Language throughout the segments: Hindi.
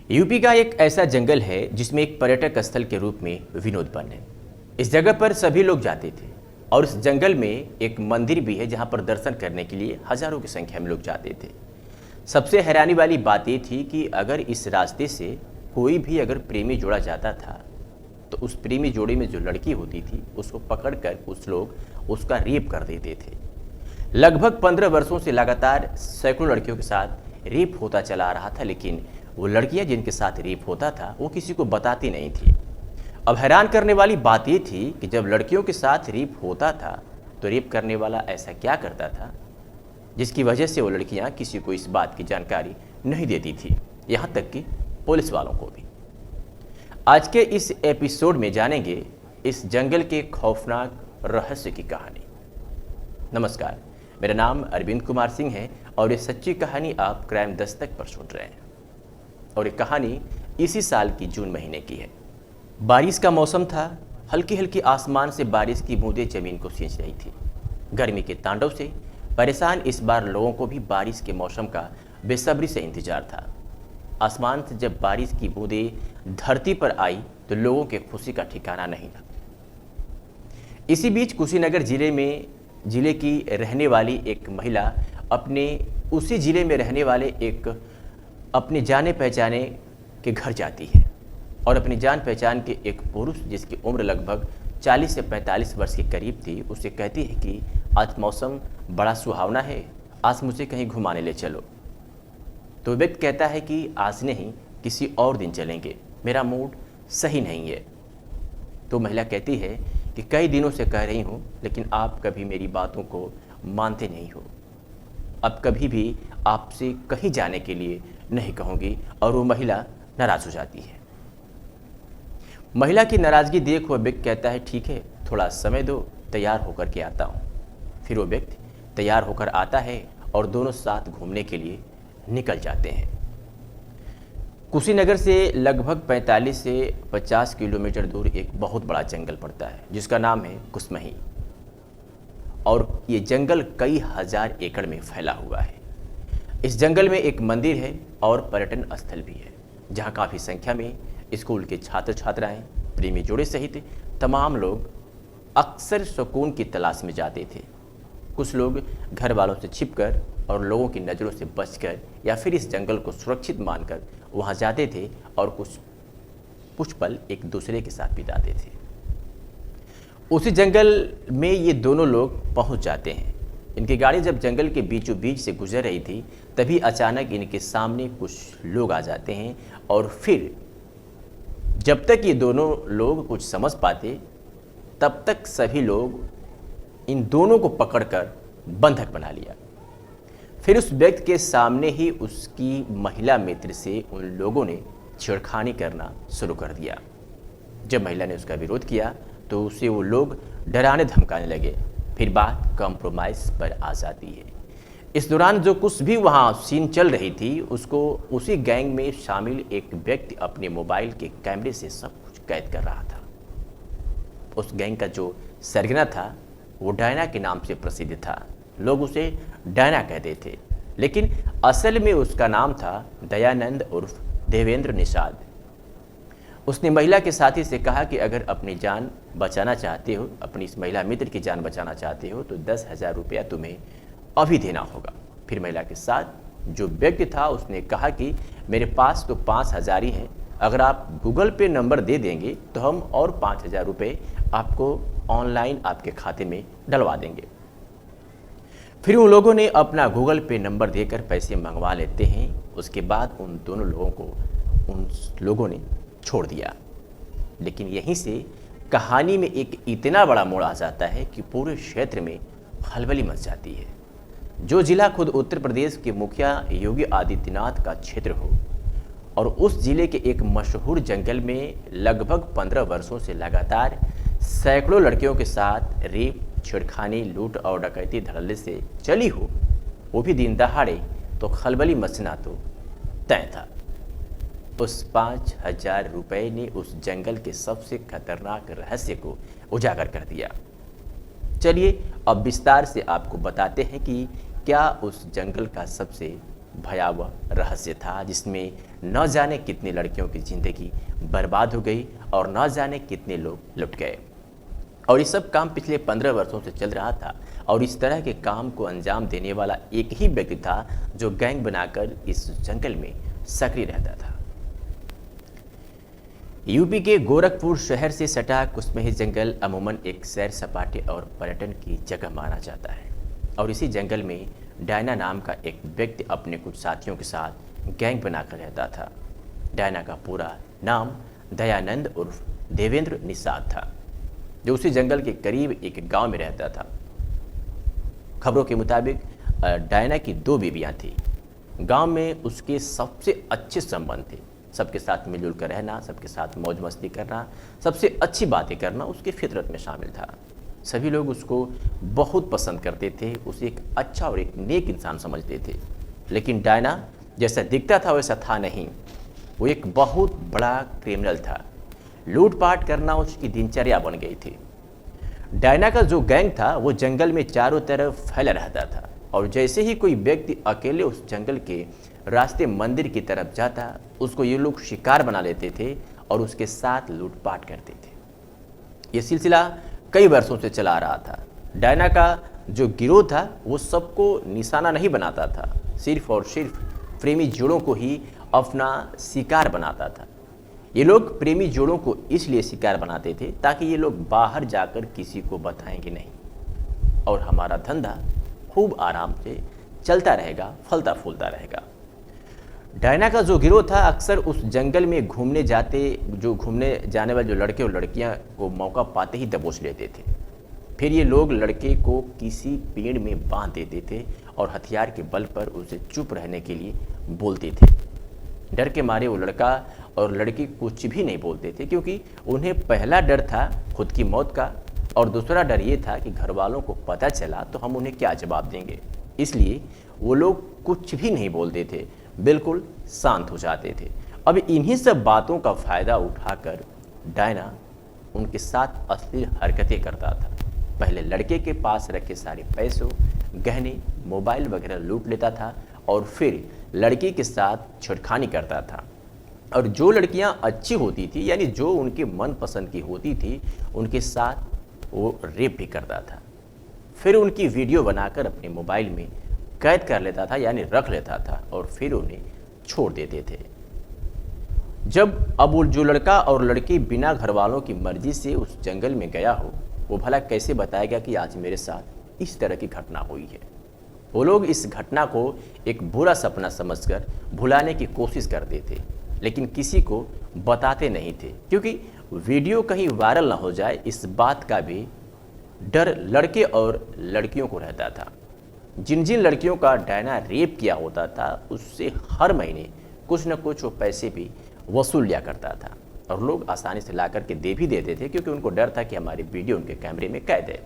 यूपी का एक ऐसा जंगल है जिसमें एक पर्यटक स्थल के रूप में विनोद वन है। इस जगह पर सभी लोग जाते थे और इस जंगल में एक मंदिर भी है जहां पर दर्शन करने के लिए हजारों की संख्या में लोग जाते थे। सबसे हैरानी वाली बात ये थी कि अगर इस रास्ते से कोई भी अगर प्रेमी जोड़ा जाता था तो उस प्रेमी जोड़े में जो लड़की होती थी उसको पकड़कर कुछ लोग उसका रेप कर देते थे। लगभग 15 वर्षों से लगातार सैकड़ों लड़कियों के साथ रेप होता चला आ रहा था, लेकिन वो लड़कियां जिनके साथ रेप होता था वो किसी को बताती नहीं थी। अब हैरान करने वाली बात ये थी कि जब लड़कियों के साथ रेप होता था तो रेप करने वाला ऐसा क्या करता था जिसकी वजह से वो लड़कियां किसी को इस बात की जानकारी नहीं देती थी, यहाँ तक कि पुलिस वालों को भी। आज के इस एपिसोड में जानेंगे इस जंगल के खौफनाक रहस्य की कहानी। नमस्कार, मेरा नाम अरविंद कुमार सिंह है और ये सच्ची कहानी आप क्राइम दस्तक पर सुन रहे हैं। और ये कहानी इसी साल की जून महीने की है। बारिश का मौसम था। हल्की हल्की आसमान से बारिश की बूंदें जमीन को सींच रही थी। गर्मी के तांडव से परेशान इस बार लोगों को भी बारिश के मौसम का बेसब्री से इंतजार था। आसमान से जब बारिश की बूंदें धरती पर आई तो लोगों के खुशी का ठिकाना नहीं था। इसी बीच कुशीनगर जिले की रहने वाली एक महिला अपने उसी जिले में रहने वाले एक अपने जाने पहचाने के घर जाती है और अपनी जान पहचान के एक पुरुष जिसकी उम्र लगभग 40 से 45 वर्ष के करीब थी उसे कहती है कि आज मौसम बड़ा सुहावना है, आज मुझे कहीं घुमाने ले चलो। तो व्यक्ति कहता है कि आज नहीं, किसी और दिन चलेंगे, मेरा मूड सही नहीं है। तो महिला कहती है कि कई दिनों से कह रही हूँ लेकिन आप कभी मेरी बातों को मानते नहीं हो। अब कभी भी आपसे कहीं जाने के लिए नहीं कहूँगी। और वो महिला नाराज हो जाती है। महिला की नाराज़गी देख वो व्यक्ति कहता है ठीक है, थोड़ा समय दो, तैयार होकर के आता हूँ। फिर वो व्यक्ति तैयार होकर आता है और दोनों साथ घूमने के लिए निकल जाते हैं। कुशीनगर से लगभग 45 से 50 किलोमीटर दूर एक बहुत बड़ा जंगल पड़ता है जिसका नाम है कुसमही। और ये जंगल कई हजार एकड़ में फैला हुआ है। इस जंगल में एक मंदिर है और पर्यटन स्थल भी है जहाँ काफ़ी संख्या में स्कूल के छात्र छात्राएं, प्रेमी जोड़े सहित तमाम लोग अक्सर सुकून की तलाश में जाते थे। कुछ लोग घर वालों से छिपकर और लोगों की नज़रों से बचकर या फिर इस जंगल को सुरक्षित मानकर वहाँ जाते थे और कुछ पल एक दूसरे के साथ बिताते थे। उसी जंगल में ये दोनों लोग पहुँच जाते हैं। इनकी गाड़ी जब जंगल के बीचों बीच से गुजर रही थी तभी अचानक इनके सामने कुछ लोग आ जाते हैं और फिर जब तक ये दोनों लोग कुछ समझ पाते तब तक सभी लोग इन दोनों को पकड़कर बंधक बना लिया। फिर उस व्यक्ति के सामने ही उसकी महिला मित्र से उन लोगों ने छेड़खानी करना शुरू कर दिया। जब महिला ने उसका विरोध किया तो उसे वो लोग डराने धमकाने लगे। फिर बात कॉम्प्रोमाइज़ पर आ जाती है। इस दौरान जो कुछ भी वहाँ सीन चल रही थी उसको उसी गैंग में शामिल एक व्यक्ति अपने मोबाइल के कैमरे से सब कुछ कैद कर रहा था। उस गैंग का जो सरगना था वो डायना के नाम से प्रसिद्ध था। लोग उसे डायना कहते थे, लेकिन असल में उसका नाम था दयानंद उर्फ देवेंद्र निषाद। उसने महिला के साथी से कहा कि अगर अपनी जान बचाना चाहते हो, अपनी इस महिला मित्र की जान बचाना चाहते हो तो 10,000 रुपया तुम्हें अभी देना होगा। फिर महिला के साथ जो व्यक्ति था उसने कहा कि मेरे पास तो 5,000 ही हैं, अगर आप गूगल पे नंबर दे देंगे तो हम और 5,000 रुपये आपको ऑनलाइन आपके खाते में डलवा देंगे। फिर उन लोगों ने अपना गूगल पे नंबर देकर पैसे मंगवा लेते हैं। उसके बाद उन दोनों लोगों को उन लोगों ने छोड़ दिया। लेकिन यहीं से कहानी में एक इतना बड़ा मोड़ आ जाता है कि पूरे क्षेत्र में खलबली मच जाती है। जो जिला खुद उत्तर प्रदेश के मुखिया योगी आदित्यनाथ का क्षेत्र हो और उस जिले के एक मशहूर जंगल में लगभग 15 वर्षों से लगातार सैकड़ों लड़कियों के साथ रेप, छेड़खानी, लूट और डकैती धड़ल्ले से चली हो, वो भी दिन दहाड़े, तो खलबली मचना तो तय था। उस 5,000 रुपये ने उस जंगल के सबसे खतरनाक रहस्य को उजागर कर दिया। चलिए अब विस्तार से आपको बताते हैं कि क्या उस जंगल का सबसे भयावह रहस्य था, जिसमें न जाने कितनी लड़कियों की ज़िंदगी बर्बाद हो गई और न जाने कितने लोग लुट गए। और ये सब काम पिछले 15 वर्षों से चल रहा था और इस तरह के काम को अंजाम देने वाला एक ही व्यक्ति था जो गैंग बनाकर इस जंगल में सक्रिय रहता था। यूपी के गोरखपुर शहर से सटा कुसमही जंगल अमूमन एक सैर सपाटे और पर्यटन की जगह माना जाता है और इसी जंगल में डायना नाम का एक व्यक्ति अपने कुछ साथियों के साथ गैंग बनाकर रहता था। डायना का पूरा नाम दयानंद उर्फ देवेंद्र निषाद था, जो उसी जंगल के करीब एक गांव में रहता था। खबरों के मुताबिक डायना की 2 बीवियां थी। गांव में उसके सबसे अच्छे संबंध थे। सबके साथ मिलजुल कर रहना, सबके साथ मौज मस्ती करना, सबसे अच्छी बातें करना उसकी फितरत में शामिल था। सभी लोग उसको बहुत पसंद करते थे, उसे एक अच्छा और एक नेक इंसान समझते थे। लेकिन डायना जैसा दिखता था वैसा था नहीं। वो एक बहुत बड़ा क्रिमिनल था। लूटपाट करना उसकी दिनचर्या बन गई थी। डायना का जो गैंग था वो जंगल में चारों तरफ फैला रहता था और जैसे ही कोई व्यक्ति अकेले उस जंगल के रास्ते मंदिर की तरफ जाता, उसको ये लोग शिकार बना लेते थे और उसके साथ लूटपाट करते थे। ये सिलसिला कई वर्षों से चला आ रहा था। डायना का जो गिरोह था वो सबको निशाना नहीं बनाता था, सिर्फ और सिर्फ प्रेमी जोड़ों को ही अपना शिकार बनाता था। ये लोग प्रेमी जोड़ों को इसलिए शिकार बनाते थे ताकि ये लोग बाहर जाकर किसी को बताएंगे नहीं और हमारा धंधा खूब आराम से चलता रहेगा, फलता फूलता रहेगा। डायना का जो गिरोह था अक्सर उस जंगल में घूमने जाने वाले जो लड़के और लड़कियां को मौका पाते ही दबोच लेते थे। फिर ये लोग लड़के को किसी पेड़ में बांध देते थे और हथियार के बल पर उसे चुप रहने के लिए बोलते थे। डर के मारे वो लड़का और लड़की कुछ भी नहीं बोलते थे, क्योंकि उन्हें पहला डर था खुद की मौत का और दूसरा डर ये था कि घर वालों को पता चला तो हम उन्हें क्या जवाब देंगे। इसलिए वो लोग कुछ भी नहीं बोलते थे, बिल्कुल शांत हो जाते थे। अब इन्हीं सब बातों का फ़ायदा उठाकर डायना उनके साथ अश्लील हरकतें करता था। पहले लड़के के पास रखे सारे पैसों, गहने, मोबाइल वगैरह लूट लेता था और फिर लड़की के साथ छेड़खानी करता था। और जो लड़कियां अच्छी होती थी, यानी जो उनके मनपसंद की होती थी, उनके साथ वो रेप भी करता था। फिर उनकी वीडियो बनाकर अपने मोबाइल में कैद कर लेता था, यानी रख लेता था और फिर उन्हें छोड़ देते थे। जब अब वो जो लड़का और लड़की बिना घर वालों की मर्जी से उस जंगल में गया हो, वो भला कैसे बताएगा कि आज मेरे साथ इस तरह की घटना हुई है। वो लोग इस घटना को एक बुरा सपना समझकर भुलाने की कोशिश करते थे, लेकिन किसी को बताते नहीं थे, क्योंकि वीडियो कहीं वायरल ना हो जाए इस बात का भी डर लड़के और लड़कियों को रहता था। जिन जिन लड़कियों का डायना रेप किया होता था उससे हर महीने कुछ न कुछ वो पैसे भी वसूल लिया करता था और लोग आसानी से ला करके दे भी देते थे, क्योंकि उनको डर था कि हमारी वीडियो उनके कैमरे में कैद है।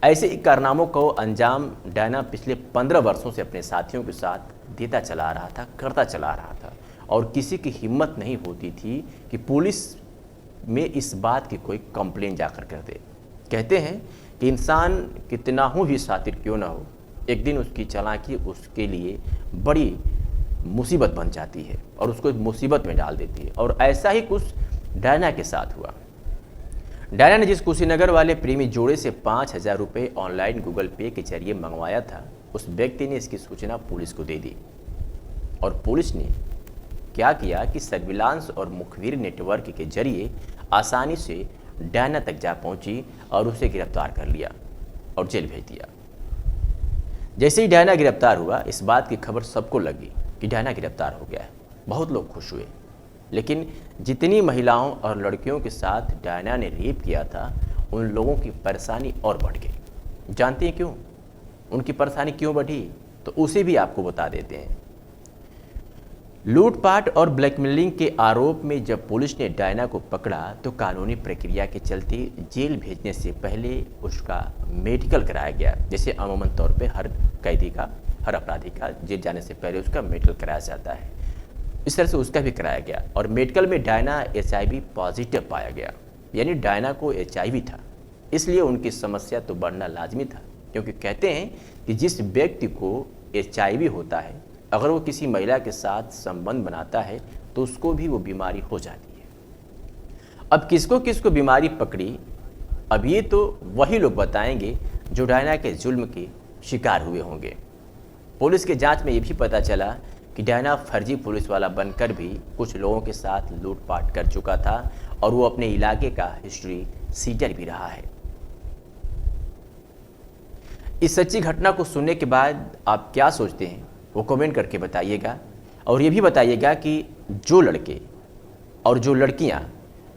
ऐसे ही कारनामों को अंजाम डायना पिछले 15 वर्षों से अपने साथियों के साथ देता चला रहा था, करता चला रहा था और किसी की हिम्मत नहीं होती थी कि पुलिस में इस बात की कोई कंप्लेन जाकर कर दे। कहते हैं कि इंसान कितना हो भी शातिर क्यों ना हो, एक दिन उसकी चालाकी उसके लिए बड़ी मुसीबत बन जाती है और उसको मुसीबत में डाल देती है। और ऐसा ही कुछ डायना के साथ हुआ। डायना ने जिस कुशीनगर वाले प्रेमी जोड़े से 5,000 रुपये ऑनलाइन गूगल पे के जरिए मंगवाया था, उस व्यक्ति ने इसकी सूचना पुलिस को दे दी और पुलिस ने क्या किया कि सर्विलांस और मुखबिर नेटवर्क के जरिए आसानी से डायना तक जा पहुंची और उसे गिरफ्तार कर लिया और जेल भेज दिया। जैसे ही डायना गिरफ्तार हुआ, इस बात की खबर सबको लगी कि डायना गिरफ्तार हो गया है। बहुत लोग खुश हुए, लेकिन जितनी महिलाओं और लड़कियों के साथ डायना ने रेप किया था, उन लोगों की परेशानी और बढ़ गई। जानते हैं क्यों? उनकी परेशानी क्यों बढ़ी? तो उसे भी आपको बता देते हैं। लूटपाट और ब्लैकमेलिंग के आरोप में जब पुलिस ने डायना को पकड़ा तो कानूनी प्रक्रिया के चलते जेल भेजने से पहले उसका मेडिकल कराया गया। जैसे अमूमन तौर पे हर कैदी का, हर अपराधी का जेल जाने से पहले उसका मेडिकल कराया जाता है, इस तरह से उसका भी कराया गया। और मेडिकल में डायना HIV पॉजिटिव पाया गया, यानी डायना को HIV था। इसलिए उनकी समस्या तो बढ़ना लाजमी था, क्योंकि कहते हैं कि जिस व्यक्ति को HIV होता है अगर वो किसी महिला के साथ संबंध बनाता है तो उसको भी वो बीमारी हो जाती है। अब किसको किसको बीमारी पकड़ी, अब ये तो वही लोग बताएंगे जो डायना के जुल्म के शिकार हुए होंगे। पुलिस के जांच में ये भी पता चला कि डायना फर्जी पुलिस वाला बनकर भी कुछ लोगों के साथ लूटपाट कर चुका था और वो अपने इलाके का हिस्ट्री सीटर भी रहा है। इस सच्ची घटना को सुनने के बाद आप क्या सोचते हैं वो कमेंट करके बताइएगा, और ये भी बताइएगा कि जो लड़के और जो लड़कियां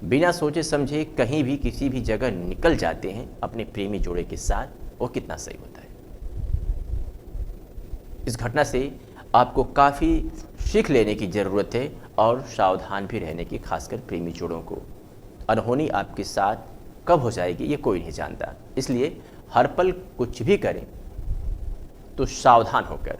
बिना सोचे समझे कहीं भी किसी भी जगह निकल जाते हैं अपने प्रेमी जोड़े के साथ, वो कितना सही होता है। इस घटना से आपको काफ़ी सीख लेने की ज़रूरत है और सावधान भी रहने की, खासकर प्रेमी जोड़ों को। अनहोनी आपके साथ कब हो जाएगी ये कोई नहीं जानता, इसलिए हर पल कुछ भी करें तो सावधान होकर।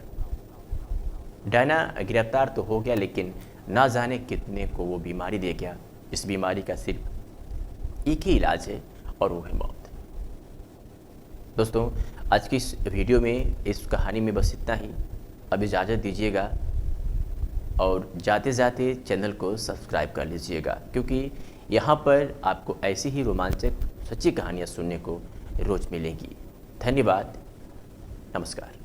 डायना गिरफ्तार तो हो गया, लेकिन ना जाने कितने को वो बीमारी दे गया। इस बीमारी का सिर्फ एक ही इलाज है और वो है मौत। दोस्तों, आज की इस वीडियो में, इस कहानी में बस इतना ही। अब इजाज़त दीजिएगा और जाते जाते चैनल को सब्सक्राइब कर लीजिएगा, क्योंकि यहाँ पर आपको ऐसी ही रोमांचक सच्ची कहानियाँ सुनने को रोज़ मिलेंगी। धन्यवाद, नमस्कार।